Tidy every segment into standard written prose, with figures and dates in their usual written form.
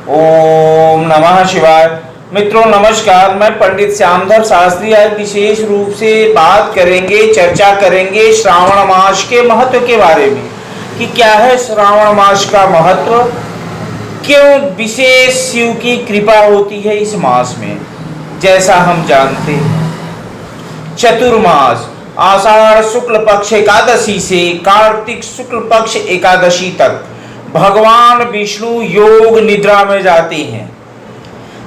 ओम नमः शिवाय। मित्रों नमस्कार, मैं पंडित श्यामधर शास्त्री। आज विशेष रूप से बात करेंगे, चर्चा करेंगे श्रावण मास के महत्व के बारे में कि क्या है श्रावण मास का महत्व, क्यों विशेष शिव की कृपा होती है इस मास में। जैसा हम जानते हैं, चतुर्मास आषाढ़ शुक्ल पक्ष एकादशी से कार्तिक शुक्ल पक्ष एकादशी तक भगवान विष्णु योग निद्रा में जाते हैं।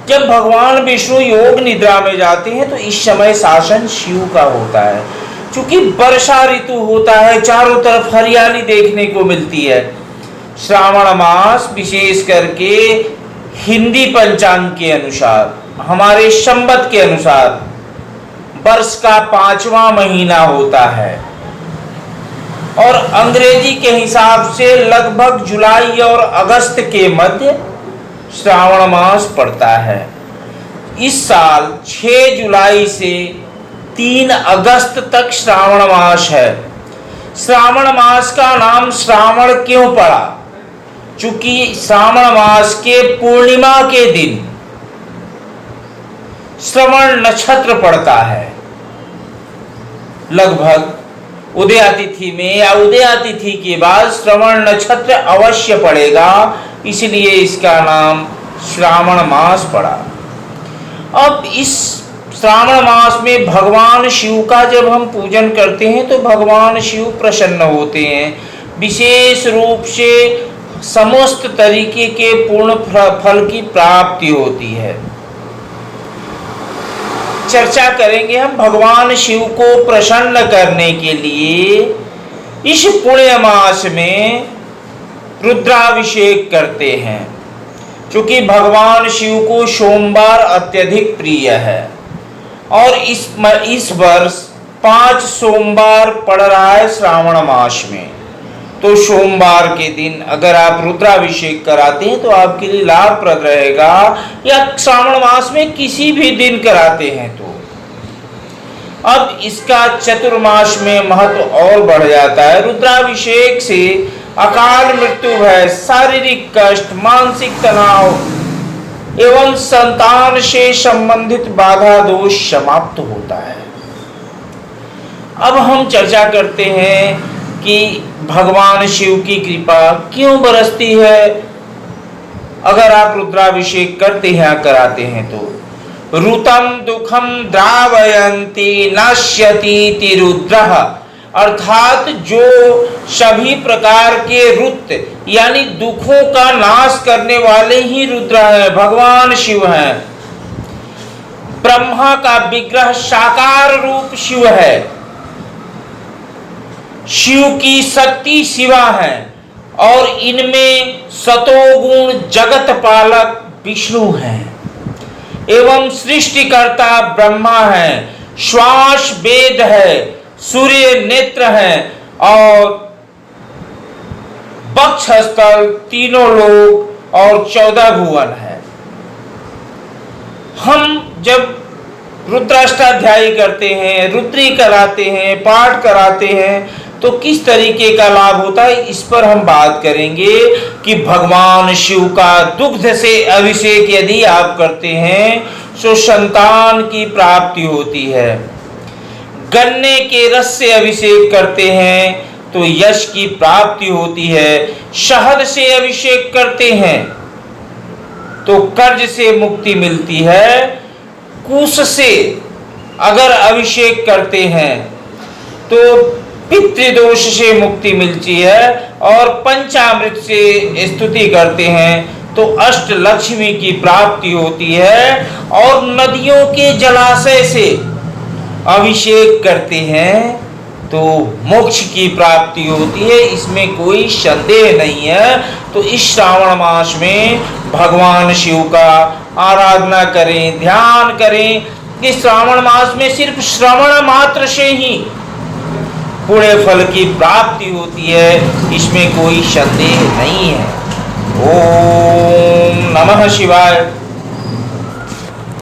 जब भगवान विष्णु योग निद्रा में जाते हैं तो इस समय शासन शिव का होता है। क्योंकि वर्षा ऋतु होता है, चारों तरफ हरियाली देखने को मिलती है। श्रावण मास विशेष करके हिंदी पंचांग के अनुसार, हमारे संवत के अनुसार वर्ष का 5वां महीना होता है और अंग्रेजी के हिसाब से लगभग जुलाई और अगस्त के मध्य श्रावण मास पड़ता है। इस साल 6 जुलाई से 3 अगस्त तक श्रावण मास है। श्रावण मास का नाम श्रावण क्यों पड़ा? चूंकि श्रावण मास के पूर्णिमा के दिन श्रवण नक्षत्र पड़ता है। लगभग उदया तिथि में या उदया तिथि के बाद श्रवण नक्षत्र अवश्य पड़ेगा, इसलिए इसका नाम श्रावण मास पड़ा। अब इस श्रावण मास में भगवान शिव का जब हम पूजन करते हैं तो भगवान शिव प्रसन्न होते हैं। विशेष रूप से समस्त तरीके के पूर्ण फल की प्राप्ति होती है। चर्चा करेंगे हम भगवान शिव को प्रसन्न करने के लिए इस पुण्य मास में रुद्राभिषेक करते हैं। क्योंकि भगवान शिव को सोमवार अत्यधिक प्रिय है और इस वर्ष 5 सोमवार पड़ रहा है श्रावण मास में। तो सोमवार के दिन अगर आप रुद्राभिषेक कराते हैं तो आपके लिए लाभप्रद रहेगा, या श्रावण मास में किसी भी दिन कराते हैं तो। अब इसका चतुर्मास में महत्व और बढ़ जाता है। रुद्राभिषेक से अकाल मृत्यु भय, शारीरिक कष्ट, मानसिक तनाव एवं संतान से संबंधित बाधा दोष समाप्त होता है। अब हम चर्चा करते हैं कि भगवान शिव की कृपा क्यों बरसती है अगर आप रुद्राभिषेक करते हैं, कराते हैं तो। ऋतं दुखम द्रावयन्ति नश्यति रुद्रः, अर्थात जो सभी प्रकार के रुत यानी दुखों का नाश करने वाले ही रुद्र हैं, भगवान शिव हैं। ब्रह्मा का विग्रह साकार रूप शिव है। शिव की शक्ति शिवा है और इनमें सतोगुण जगत पालक विष्णु हैं एवं सृष्टिकर्ता ब्रह्मा है। श्वास वेद है, सूर्य नेत्र है और वक्षस्थल, तीनों लोक और 14 भुवन है। हम जब रुद्राष्टाध्यायी करते हैं, रुद्री कराते हैं, पाठ कराते हैं तो किस तरीके का लाभ होता है, इस पर हम बात करेंगे कि भगवान शिव का दुग्ध से अभिषेक यदि आप करते हैं तो संतान की प्राप्ति होती है। गन्ने के रस से अभिषेक करते हैं तो यश की प्राप्ति होती है। शहद से अभिषेक करते हैं तो कर्ज से मुक्ति मिलती है। कुश से अगर अभिषेक करते हैं तो पितृदोष से मुक्ति मिलती है और पंचामृत से स्तुति करते हैं तो अष्ट लक्ष्मी की प्राप्ति होती है। और नदियों के जलाशय से अभिषेक करते हैं तो मोक्ष की प्राप्ति होती है, इसमें कोई संदेह नहीं है। तो इस श्रावण मास में भगवान शिव का आराधना करें, ध्यान करें। इस श्रावण मास में सिर्फ श्रवण मात्र से ही पुण्य फल की प्राप्ति होती है, इसमें कोई संदेह नहीं है। ओम नमः शिवाय।